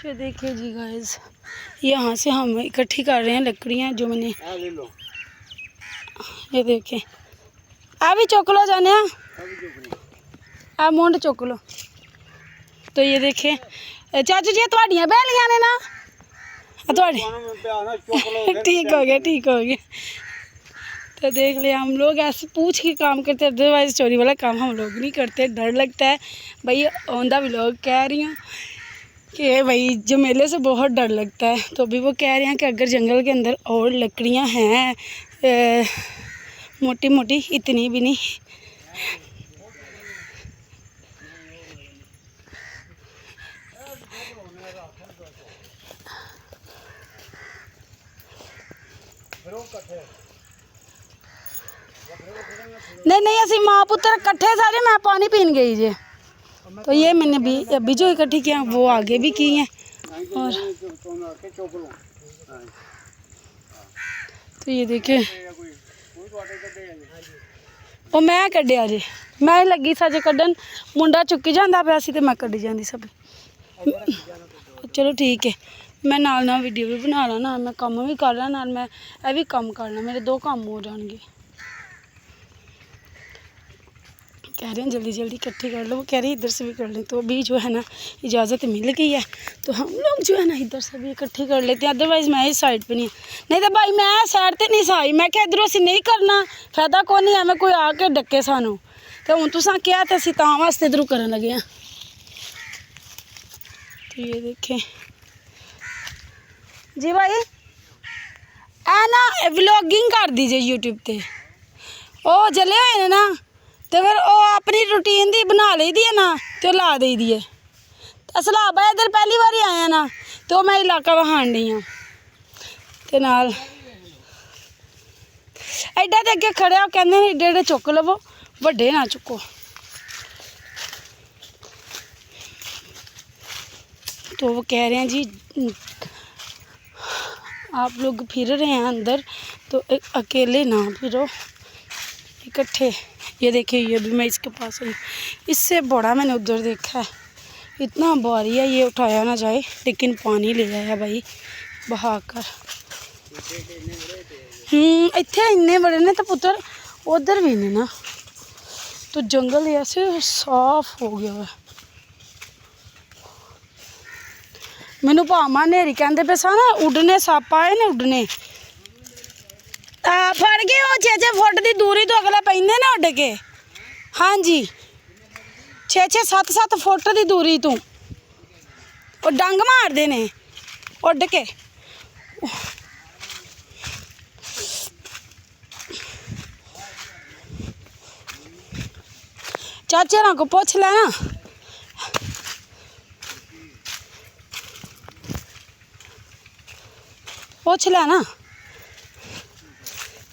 फिर देखिए जी गाइस, यहाँ से हम इकट्ठी कर रहे हैं लकड़ियाँ जो मैंने, ये देखिए भी चुक लो जाने, मुंड चुक लो। तो ये देखें चाचू जी थोड़ियाँ बैलियाँ ने ना, ठीक हो गया ठीक हो गया। तो देख लिया, हम लोग ऐसे पूछ के काम करते हैं, अदरवाइज चोरी वाला काम हम लोग नहीं करते। डर लगता है भाई, औंधा भी लोग कह रही हूँ कि भाई जमेले से बहुत डर लगता है। तो अभी वो कह रहे हैं कि अगर जंगल के अंदर और लकड़ियाँ हैं मोटी मोटी, इतनी भी नहीं, नहीं असी माँ पुत्र कट्ठे सारे, मैं पानी पीन गई जे। तो ये मैंने भी अभी जो इकट्ठी किया वो आगे भी की हैं। और तो ये देखिए, वो मैं कढ़िया जे, मैं लगी सज कढ़न, मुंडा चुकी जाता पाया सी ते मैं कढ़ी जाती सब। चलो ठीक है, मैं नाल वीडियो भी बना ला, नाल मैं काम भी कर ला, नाल मैं यह भी काम कर ला, मेरे दो काम हो जाएंगे। कह रहे हैं जल्दी जल्दी इकट्ठी कर लो, वो कह रही है इधर से भी कर लें। तो अभी जो है ना इजाज़त मिल गई है, तो हम लोग जो है ना इधर से भी इकट्ठी कर लेते हैं। अदरवाइज़ मैं इस साइड पे नहीं तो भाई मैं साइड ते नहीं साई, मैं क्या इधरों से नहीं करना, फायदा कौन नहीं है, मैं कोई आके डके सानू। तो हूँ तुसा क्या तो असीं तां वास्ते इधरों करन लगे हैं। तो ये देखें जी भाई, ए ना व्लॉगिंग कर दीजिए यूट्यूब पे, ओ जले हुए ने ना, तो फिर वो अपनी रूटीन दी बना ली दी है ना, तो ला दी दी है। असलाबा इधर पहली बार आया ना, तो मैं इलाका वहान डी हाँ, तो नाल एडा तो अगे खड़े हो, कहते हैं एडे एडे चुक लवो, वड्डे ना चुको। तो वो कह रहे हैं जी आप लोग फिर रहे हैं अंदर, तो अकेले ना फिरो, इकट्ठे। ये देखिए, ये भी मैं इसके पास आई, इससे बड़ा मैंने उधर देखा है, इतना भारी है, ये उठाया ना जाए, लेकिन पानी ले आया भाई बहा कर। इतने इन्ने बड़े ने तो पुत्र उधर भी नहीं ना, तो जंगल ऐसे साफ हो गया है। मैनू भामा नेरी कहते पे सा ना, उड़ने सप आए ने, उड़ने फड़ गए वो 6-6 फुट की दूरी तो अगला पेंदे ना उड़ के। हाँ जी, 6-6 7-7 फुट की दूरी तो वो डंग मारते ने उड़ के। चाचे ना को पूछ लेना, पूछ लेना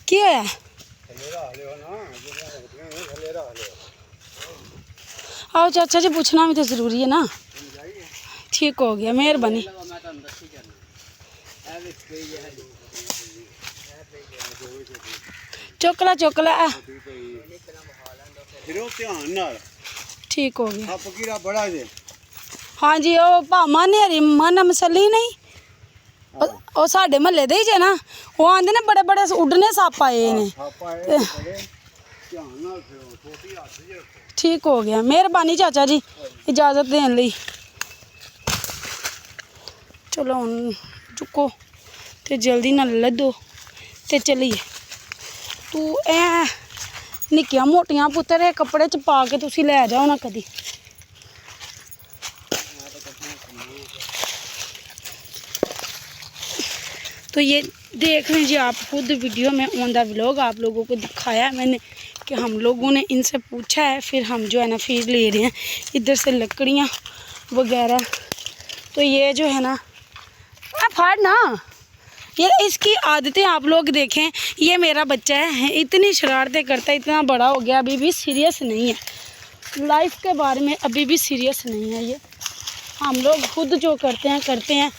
की है। आओ चाचा जी, पूछना भी तो ज़रूरी है ना। ठीक हो गया, मेहरबानी। चुकला चुकला, ठीक हो गया। हाँ जी, वो भामा नेरी मन मसली नहीं, वो साढ़े महल्ले दे ही जे ना, वो आंदे ने बड़े बड़े उड़ने सप आए ने। ठीक हो गया, मेहरबानी चाचा जी इजाज़त देने लई। चलो हुण चुको ते जल्दी नाल लदो ते चलिए। तू ऐ निक्कियां मोटियां पुत्तर कपड़े च पा के तुसी लै जाओ ना कदी। तो ये देख लीजिए आप खुद वीडियो में ऑन द व्लॉग आप लोगों को दिखाया है मैंने कि हम लोगों ने इनसे पूछा है, फिर हम जो है ना फिर ले रहे हैं इधर से लकड़ियाँ वगैरह। तो ये जो है ना फाड़ ना, ये इसकी आदतें आप लोग देखें। ये मेरा बच्चा है, इतनी शरारतें करता है, इतना बड़ा हो गया, अभी भी सीरियस नहीं है लाइफ के बारे में, अभी भी सीरियस नहीं है ये। हम लोग खुद जो करते हैं।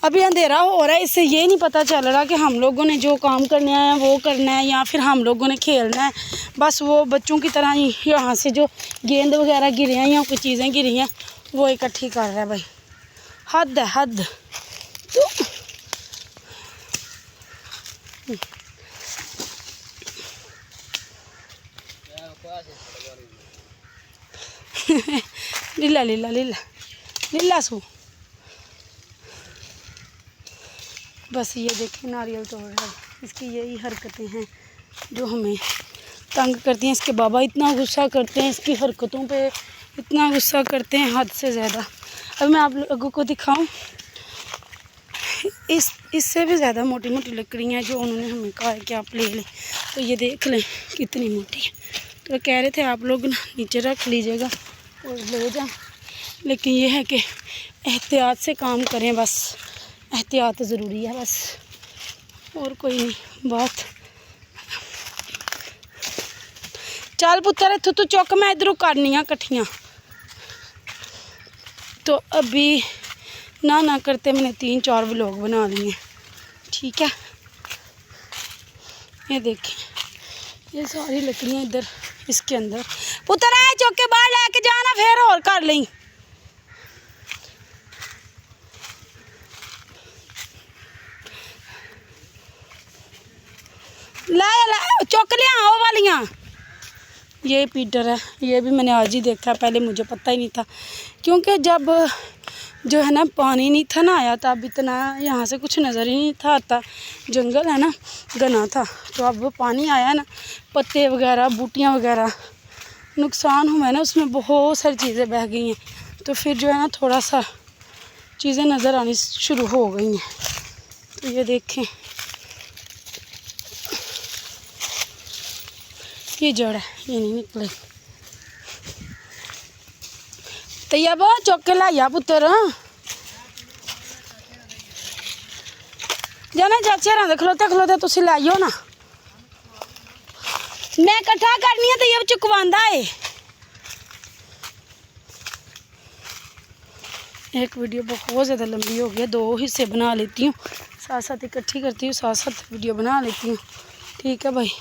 अभी अंधेरा हो रहा है, इससे ये नहीं पता चल रहा कि हम लोगों ने जो काम करना है वो करना है या फिर हम लोगों ने खेलना है। बस वो बच्चों की तरह ही यहाँ से जो गेंद वगैरह गिरे हैं या कोई चीज़ें गिरी हैं वो इकट्ठी कर रहा है भाई। हद है हद। तो लीला लीला लीला लीला सू। बस ये देखें नारियल तोड़ रहा है। इसकी यही हरकतें हैं जो हमें तंग करती हैं। इसके बाबा इतना गुस्सा करते हैं, इसकी हरकतों पे इतना गुस्सा करते हैं हद से ज़्यादा। अब मैं आप लोगों को दिखाऊं, इससे भी ज़्यादा मोटी मोटी लकड़ियाँ हैं जो उन्होंने हमें कहा है कि आप ले लें। तो ये देख लें कितनी मोटी है। तो कह रहे थे आप लोग ना नीचे रख लीजिएगा और ले जाएं, लेकिन ये है कि एहतियात से काम करें, बस एहतियात ज़रूरी है बस, और कोई नहीं बात। चल पुत्तर इत्थों तू चुक, मैं इधरों करनी आ कट्ठियाँ। तो अभी ना करते मैंने 3-4 व्लॉग बना लिए, ठीक है। ये देखें ये सारी लकड़ियाँ इधर इसके अंदर। पुत्तर आए चुक के बाहर लेके जाना, फिर और कर लें। ला चुक लिया वो वालियाँ। ये पीटर है, ये भी मैंने आज ही देखा, पहले मुझे पता ही नहीं था, क्योंकि जब जो है ना पानी नहीं था ना आया था, अब इतना यहाँ से कुछ नज़र ही नहीं था आता, जंगल है ना घना था। तो अब वो पानी आया ना, पत्ते वगैरह बूटियाँ वगैरह नुकसान हुआ है ना, उसमें बहुत सारी चीज़ें बह गई हैं। तो फिर जो है ना थोड़ा सा चीज़ें नज़र आनी शुरू हो गई हैं। तो ये देखें ये जड़ है, ये नहीं निकले। तैयब चुक के लाइया पुत्तर, जाना चाचे हरा खलोते खलोते तुसी लाइयो ना, मैं कट्ठा करनी है। तैयब चुकवांदा है। एक वीडियो बहुत ज़्यादा लंबी हो गई है, 2 हिस्से बना लेती हूँ, साथ साथ इकट्ठी करती हूँ, साथ साथ वीडियो बना लेती हूँ, ठीक है भाई।